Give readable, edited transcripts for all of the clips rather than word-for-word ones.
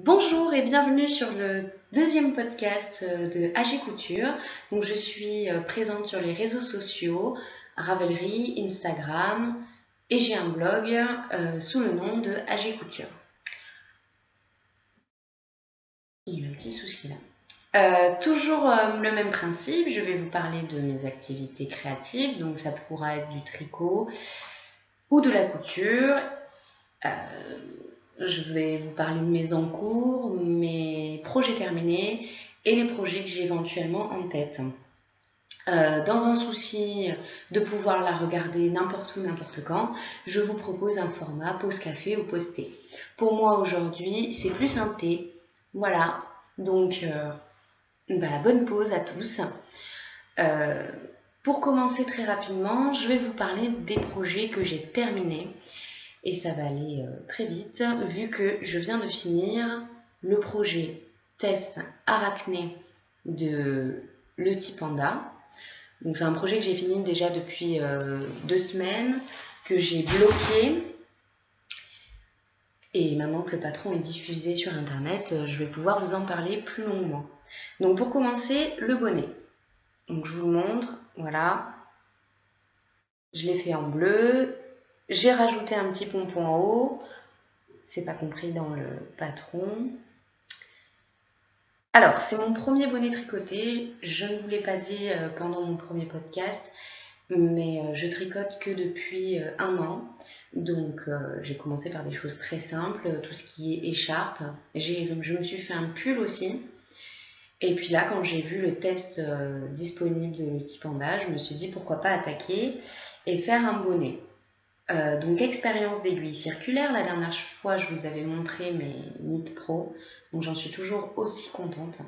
Bonjour et bienvenue sur le deuxième podcast de AG Couture. Donc je suis présente sur les réseaux sociaux, Ravelry, Instagram et j'ai un blog sous le nom de AG Couture. Il y a eu un petit souci là. Toujours le même principe, je vais vous parler de mes activités créatives, donc ça pourra être du tricot ou de la couture. Je vais vous parler de mes encours, mes projets terminés et les projets que j'ai éventuellement en tête. Dans un souci de pouvoir la regarder n'importe où, n'importe quand, je vous propose un format pause café ou pause thé. Pour moi aujourd'hui, c'est plus un thé. Voilà, donc bonne pause à tous. Pour commencer très rapidement, je vais vous parler des projets que j'ai terminés. Et ça va aller très vite vu que je viens de finir le projet test arachné de Le Panda. Donc c'est un projet que j'ai fini déjà depuis 2 semaines, que j'ai bloqué. Et maintenant que le patron est diffusé sur internet, je vais pouvoir vous en parler plus longuement. Donc pour commencer, le bonnet. Donc je vous montre, voilà. Je l'ai fait en bleu. J'ai rajouté un petit pompon en haut. C'est pas compris dans le patron. Alors, c'est mon premier bonnet tricoté. Je ne vous l'ai pas dit pendant mon premier podcast, mais je tricote que depuis 1 an. Donc, j'ai commencé par des choses très simples, tout ce qui est écharpe. Je me suis fait un pull aussi. Et puis là, quand j'ai vu le test disponible de Le Panda, je me suis dit pourquoi pas attaquer et faire un bonnet. Donc expérience d'aiguille circulaire, la dernière fois je vous avais montré mes Knit Pro, donc j'en suis toujours aussi contente.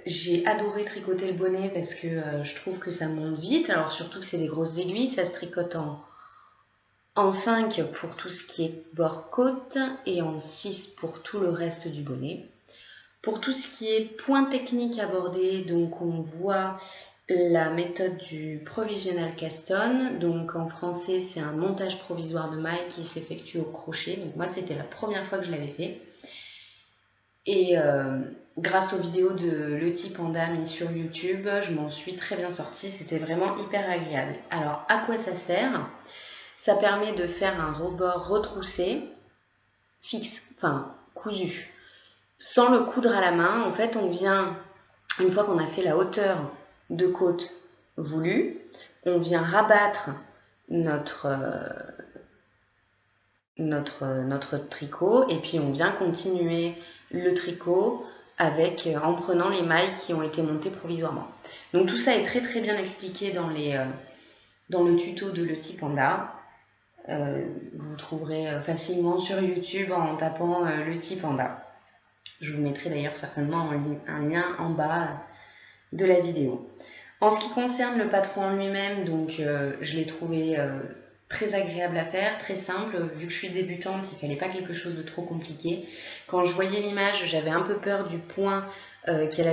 J'ai adoré tricoter le bonnet parce que je trouve que ça monte vite, alors surtout que c'est des grosses aiguilles, ça se tricote en 5 pour tout ce qui est bord-côte et en 6 pour tout le reste du bonnet. Pour tout ce qui est point technique abordé, donc on voit la méthode du provisional cast on. Donc en français, c'est un montage provisoire de mailles qui s'effectue au crochet. Donc moi, c'était la première fois que je l'avais fait. Et grâce aux vidéos de Le Panda mis sur YouTube, je m'en suis très bien sortie. C'était vraiment hyper agréable. Alors, à quoi ça sert? Ça permet de faire un rebord retroussé, fixe, enfin cousu, sans le coudre à la main. En fait, on vient, une fois qu'on a fait la hauteur de côte voulue, on vient rabattre notre tricot et puis on vient continuer le tricot en prenant les mailles qui ont été montées provisoirement. Donc tout ça est très très bien expliqué dans le tuto de Le Panda. Vous trouverez facilement sur YouTube en tapant Le Panda. Je vous mettrai d'ailleurs certainement un lien en bas de la vidéo. En ce qui concerne le patron en lui-même, donc je l'ai trouvé très agréable à faire, très simple. Vu que je suis débutante, il ne fallait pas quelque chose de trop compliqué. Quand je voyais l'image, j'avais un peu peur du point qu'elle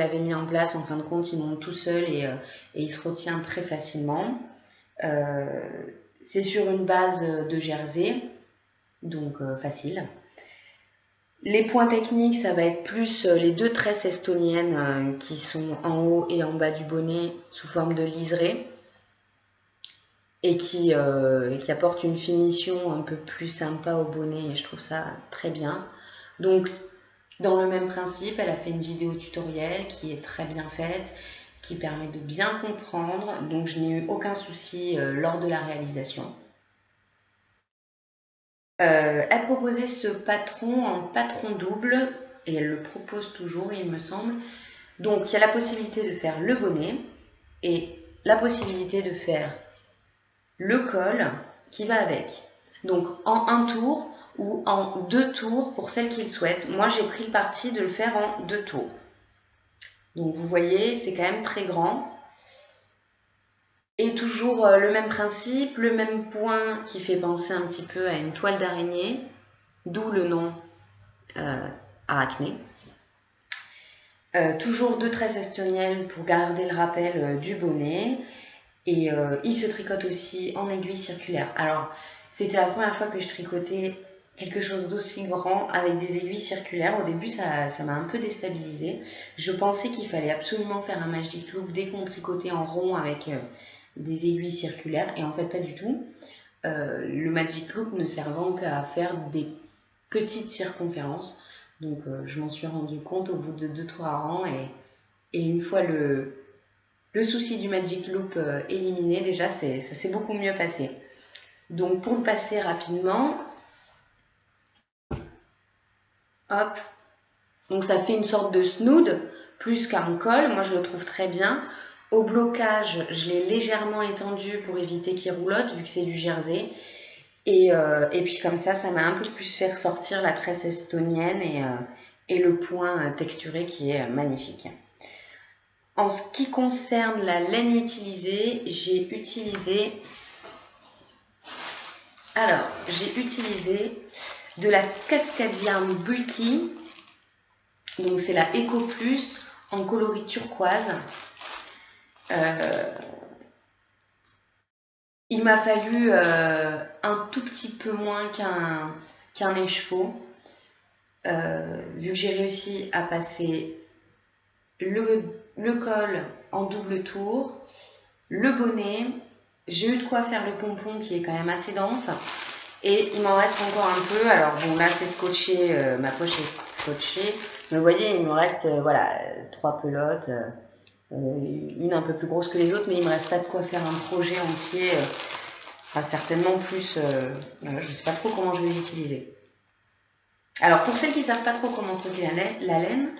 avait mis en place. En fin de compte, il monte tout seul et il se retient très facilement. C'est sur une base de jersey, donc facile. Les points techniques, ça va être plus les 2 tresses estoniennes qui sont en haut et en bas du bonnet sous forme de liseré et qui apportent une finition un peu plus sympa au bonnet et je trouve ça très bien. Donc dans le même principe, elle a fait une vidéo tutoriel qui est très bien faite, qui permet de bien comprendre, donc je n'ai eu aucun souci lors de la réalisation. Elle proposait ce patron en patron double et elle le propose toujours, il me semble. Donc il y a la possibilité de faire le bonnet et la possibilité de faire le col qui va avec. Donc en 1 tour ou en 2 tours pour celles qui le souhaitent. Moi j'ai pris le parti de le faire en 2 tours. Donc vous voyez, c'est quand même très grand. Et toujours le même principe, le même point qui fait penser un petit peu à une toile d'araignée, d'où le nom arachné. Toujours 2 tresses estoniennes pour garder le rappel du bonnet. Et il se tricote aussi en aiguille circulaire. Alors, c'était la première fois que je tricotais quelque chose d'aussi grand avec des aiguilles circulaires. Au début, ça m'a un peu déstabilisée. Je pensais qu'il fallait absolument faire un magic loop dès qu'on tricotait en rond avec des aiguilles circulaires, et en fait pas du tout. Le magic loop ne servant qu'à faire des petites circonférences. Donc je m'en suis rendu compte au bout de 2-3 rangs, et une fois le souci du magic loop éliminé, déjà ça s'est beaucoup mieux passé. Donc pour le passer rapidement, hop, donc ça fait une sorte de snood plus qu'un col, moi je le trouve très bien. Au blocage, je l'ai légèrement étendu pour éviter qu'il roulotte vu que c'est du jersey. Et puis comme ça m'a un peu plus fait ressortir la tresse estonienne et le point texturé qui est magnifique. En ce qui concerne la laine utilisée, j'ai utilisé de la Cascadia Bulky, donc c'est la Eco Plus en coloris turquoise. Il m'a fallu un tout petit peu moins qu'un écheveau, vu que j'ai réussi à passer le col en double tour, le bonnet, j'ai eu de quoi faire le pompon qui est quand même assez dense, et il m'en reste encore un peu. Alors bon, là c'est scotché, ma poche est scotchée, mais vous voyez il me reste voilà 3 pelotes, une un peu plus grosse que les autres, mais il me reste pas de quoi faire un projet entier, certainement plus, je sais pas trop comment je vais l'utiliser. Alors pour celles qui ne savent pas trop comment stocker la laine,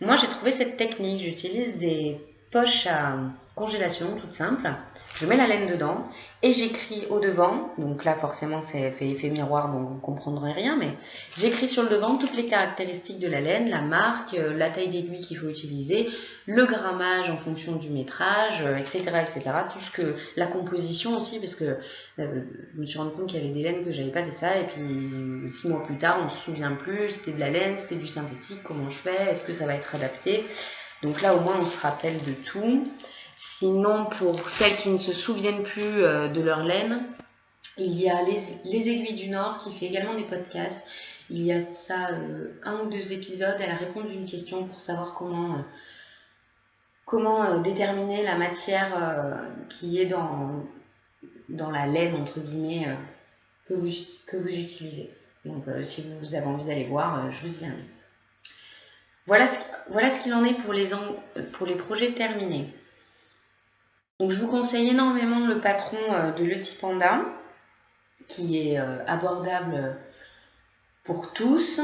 moi j'ai trouvé cette technique. J'utilise des poches à congélation toutes simples. Je mets la laine dedans et j'écris au devant. Donc là forcément c'est fait effet miroir, donc vous ne comprendrez rien, mais j'écris sur le devant toutes les caractéristiques de la laine, la marque, la taille d'aiguille qu'il faut utiliser, le grammage en fonction du métrage, etc., etc. Tout ce que la composition aussi, parce que je me suis rendu compte qu'il y avait des laines que j'avais pas fait ça, et puis 6 mois plus tard on se souvient plus, c'était de la laine, c'était du synthétique, comment je fais, est-ce que ça va être adapté. Donc là au moins on se rappelle de tout. Sinon pour celles qui ne se souviennent plus de leur laine, il y a les Aiguilles du Nord qui fait également des podcasts. Il y a ça 1 ou 2 épisodes, elle a répondu à une question pour savoir comment déterminer la matière qui est dans la laine entre guillemets que vous utilisez. Donc si vous avez envie d'aller voir, je vous y invite. Voilà ce qu'il en est pour les projets terminés. Donc je vous conseille énormément le patron de Leti Panda, qui est abordable pour tous.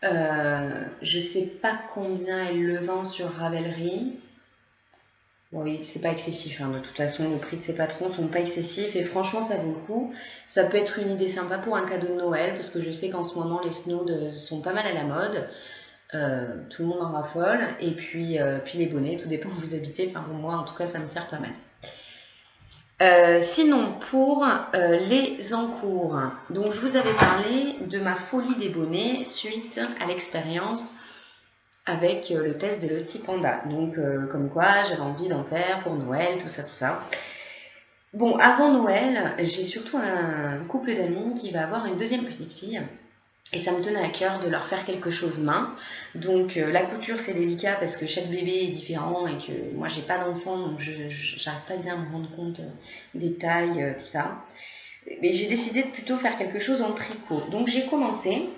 Je sais pas combien elle le vend sur Ravelry. Oui, c'est pas excessif, hein. De toute façon, le prix de ces patrons sont pas excessifs et franchement, ça vaut le coup. Ça peut être une idée sympa pour un cadeau de Noël parce que je sais qu'en ce moment, les snoods sont pas mal à la mode. Tout le monde en raffole. Et puis les bonnets, tout dépend où vous habitez. Enfin, pour moi, en tout cas, ça me sert pas mal. Sinon, pour les encours, donc je vous avais parlé de ma folie des bonnets suite à l'expérience avec le test de Leti Panda. Donc, comme quoi, j'avais envie d'en faire pour Noël, tout ça, tout ça. Bon, avant Noël, j'ai surtout un couple d'amis qui va avoir une deuxième petite fille. Et ça me tenait à cœur de leur faire quelque chose main. Donc la couture c'est délicat parce que chaque bébé est différent et que moi j'ai pas d'enfant, donc j'arrive pas bien à me rendre compte des tailles, tout ça. Mais j'ai décidé de plutôt faire quelque chose en tricot. Donc j'ai commencé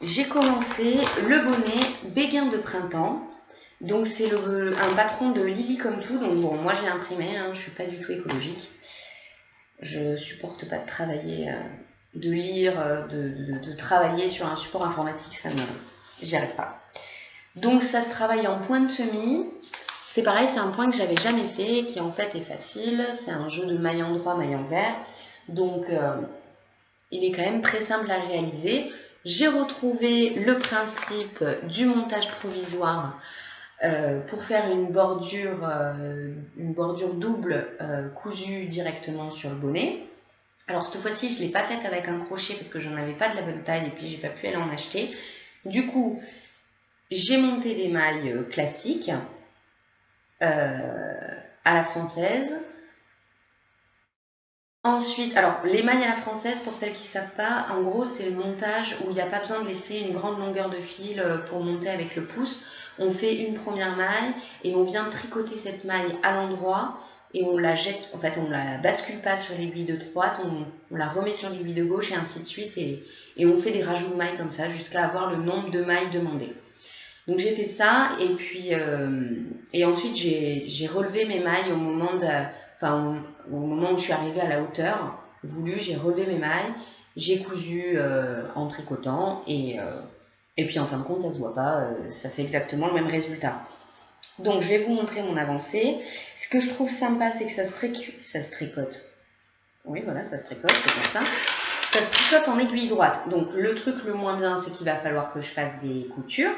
le bonnet Béguin de printemps. Donc c'est un patron de Lily comme tout. Donc bon, moi je l'ai imprimé, hein, je suis pas du tout écologique. Je supporte pas de travailler, de lire, de travailler sur un support informatique, j'y arrive pas. Donc ça se travaille en point de semis. C'est pareil, c'est un point que j'avais jamais fait, qui en fait est facile. C'est un jeu de maille endroit, maille envers. Donc il est quand même très simple à réaliser. J'ai retrouvé le principe du montage provisoire pour faire une bordure double cousue directement sur le bonnet. Alors cette fois-ci, je ne l'ai pas faite avec un crochet parce que j'en avais pas de la bonne taille et puis j'ai pas pu aller en acheter. Du coup, j'ai monté des mailles classiques à la française. Ensuite, alors les mailles à la française, pour celles qui ne savent pas, en gros c'est le montage où il n'y a pas besoin de laisser une grande longueur de fil pour monter avec le pouce. On fait une première maille et on vient tricoter cette maille à l'endroit et on la jette, en fait on la bascule pas sur l'aiguille de droite, on la remet sur l'aiguille de gauche et ainsi de suite et on fait des rajouts de mailles comme ça jusqu'à avoir le nombre de mailles demandées. Donc j'ai fait ça et puis et ensuite j'ai relevé mes mailles au moment au moment où je suis arrivée à la hauteur voulue, j'ai relevé mes mailles, j'ai cousu en tricotant et puis en fin de compte ça se voit pas, ça fait exactement le même résultat. Donc je vais vous montrer mon avancée. Ce que je trouve sympa c'est que ça se tricote. Oui voilà, ça se tricote, c'est comme ça. Ça se tricote en aiguille droite. Donc le truc le moins bien c'est qu'il va falloir que je fasse des coutures.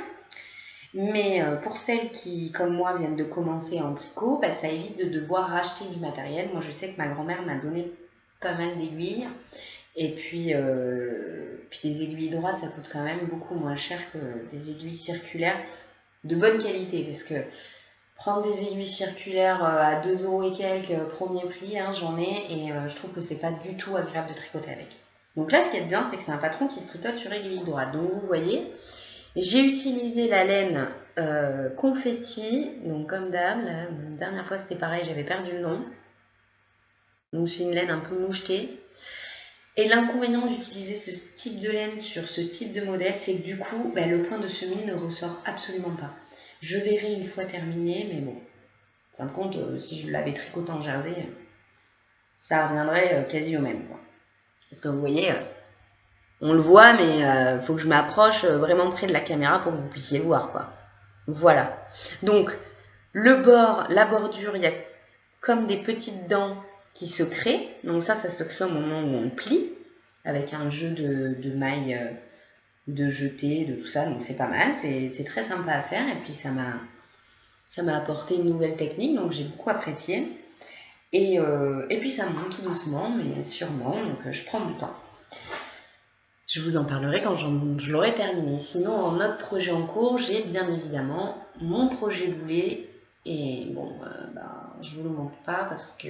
Mais pour celles qui, comme moi, viennent de commencer en tricot, bah, ça évite de devoir racheter du matériel. Moi, je sais que ma grand-mère m'a donné pas mal d'aiguilles. Et puis des aiguilles droites, ça coûte quand même beaucoup moins cher que des aiguilles circulaires de bonne qualité. Parce que prendre des aiguilles circulaires à 2 € et quelques, premier prix, hein, j'en ai. Et je trouve que c'est pas du tout agréable de tricoter avec. Donc là, ce qui est bien, c'est que c'est un patron qui se tricote sur aiguille droite. Donc vous voyez, j'ai utilisé la laine confetti, donc comme d'hab, la dernière fois c'était pareil, j'avais perdu le nom. Donc c'est une laine un peu mouchetée. Et l'inconvénient d'utiliser ce type de laine sur ce type de modèle, c'est que du coup, le point de semis ne ressort absolument pas. Je verrai une fois terminé, mais bon, en fin de compte, si je l'avais tricoté en jersey, ça reviendrait quasi au même, quoi. Parce que vous voyez, on le voit, mais il faut que je m'approche vraiment près de la caméra pour que vous puissiez le voir, quoi. Voilà. Donc, le bord, la bordure, il y a comme des petites dents qui se créent. Donc ça se crée au moment où on plie, avec un jeu de mailles, de jetés, de tout ça. Donc c'est pas mal, c'est très sympa à faire. Et puis ça m'a apporté une nouvelle technique, donc j'ai beaucoup apprécié. Et puis ça monte tout doucement, mais sûrement, donc je prends du temps. Je vous en parlerai quand je l'aurai terminé. Sinon, en autre projet en cours, j'ai bien évidemment mon projet boulet. Et bon, je vous le montre pas parce que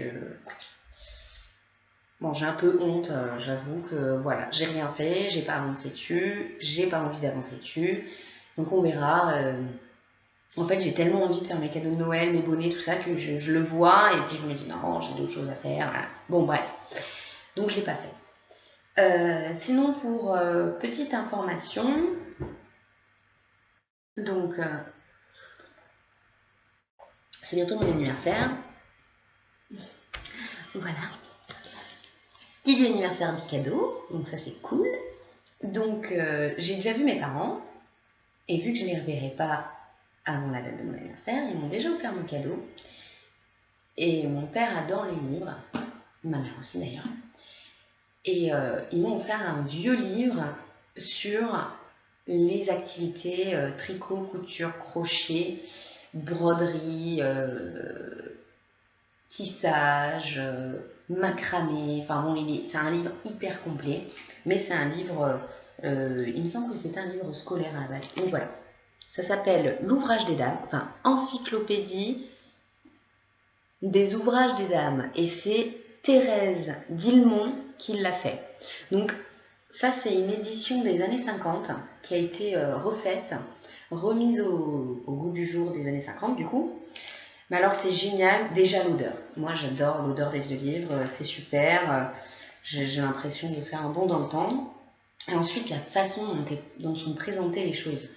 bon, j'ai un peu honte. J'avoue que voilà, j'ai rien fait, j'ai pas avancé dessus, j'ai pas envie d'avancer dessus. Donc on verra. En fait, j'ai tellement envie de faire mes cadeaux de Noël, mes bonnets, tout ça, que je le vois et puis je me dis non, j'ai d'autres choses à faire. Voilà. Bon, bref. Donc je l'ai pas fait. Sinon, pour petite information, donc c'est bientôt mon anniversaire. Voilà. Qui dit anniversaire dit cadeau, donc ça c'est cool. Donc j'ai déjà vu mes parents, et vu que je ne les reverrai pas avant la date de mon anniversaire, ils m'ont déjà offert mon cadeau. Et mon père adore les livres, ma mère aussi d'ailleurs. Et ils m'ont offert un vieux livre sur les activités tricot, couture, crochet, broderie, tissage, macramé. Enfin bon, c'est un livre hyper complet, mais c'est un livre, il me semble que c'est un livre scolaire à la base. Donc voilà, ça s'appelle L'ouvrage des dames, enfin Encyclopédie des ouvrages des dames, et c'est Thérèse Dilmont qui l'a fait. Donc ça c'est une édition des années 50 qui a été refaite, remise au goût du jour des années 50 du coup. Mais alors c'est génial, déjà l'odeur. Moi j'adore l'odeur des vieux livres, c'est super, j'ai l'impression de faire un bond dans le temps. Et ensuite la façon dont sont présentées les choses.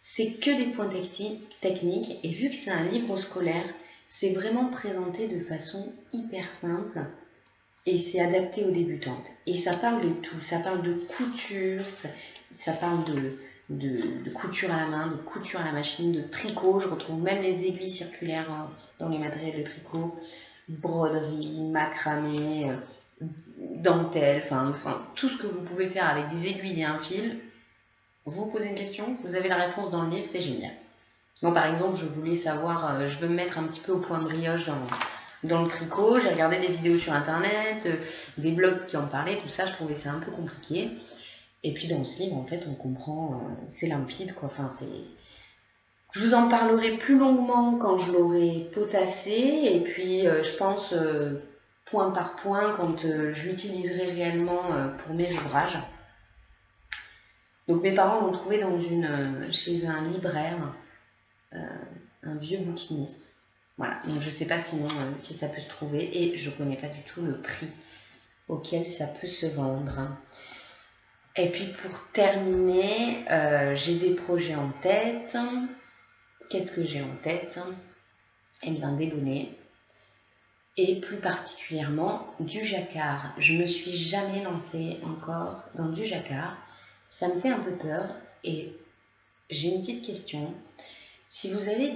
C'est que des points techniques et vu que c'est un livre scolaire, c'est vraiment présenté de façon hyper simple et c'est adapté aux débutantes. Et ça parle de tout, ça parle de couture, ça parle de couture à la main, de couture à la machine, de tricot. Je retrouve même les aiguilles circulaires dans les matériels de tricot, broderie, macramé, dentelle, enfin tout ce que vous pouvez faire avec des aiguilles et un fil. Vous posez une question, vous avez la réponse dans le livre, c'est génial. Moi par exemple, je voulais savoir, je veux me mettre un petit peu au point de brioche dans le tricot, j'ai regardé des vidéos sur internet, des blogs qui en parlaient, tout ça, je trouvais ça un peu compliqué. Et puis dans ce livre, en fait, on comprend, c'est limpide, quoi. Enfin, je vous en parlerai plus longuement quand je l'aurai potassé. Et puis, je pense point par point quand je l'utiliserai réellement pour mes ouvrages. Donc mes parents l'ont trouvé chez un libraire, un vieux bouquiniste. Voilà, donc je ne sais pas sinon si ça peut se trouver et je ne connais pas du tout le prix auquel ça peut se vendre. Et puis pour terminer, j'ai des projets en tête. Qu'est-ce que j'ai en tête? Eh bien des bonnets et plus particulièrement du jacquard. Je me suis jamais lancée encore dans du jacquard. Ça me fait un peu peur et j'ai une petite question. Si vous avez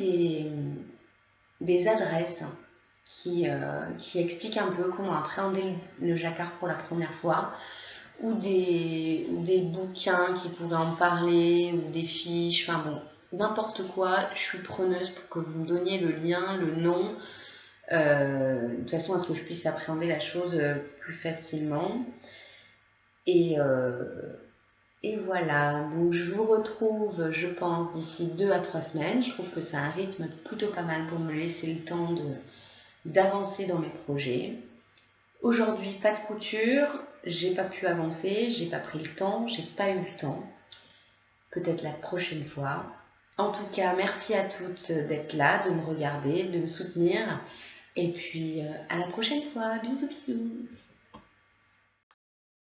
des adresses qui expliquent un peu comment appréhender le jacquard pour la première fois, ou des bouquins qui pourraient en parler, ou des fiches, enfin bon, n'importe quoi, je suis preneuse pour que vous me donniez le lien, le nom, de façon à ce que je puisse appréhender la chose plus facilement. Et voilà, donc je vous retrouve, je pense, d'ici 2 à 3 semaines. Je trouve que c'est un rythme plutôt pas mal pour me laisser le temps d'avancer dans mes projets. Aujourd'hui, pas de couture, j'ai pas pu avancer, j'ai pas pris le temps, j'ai pas eu le temps. Peut-être la prochaine fois. En tout cas, merci à toutes d'être là, de me regarder, de me soutenir. Et puis, à la prochaine fois. Bisous, bisous.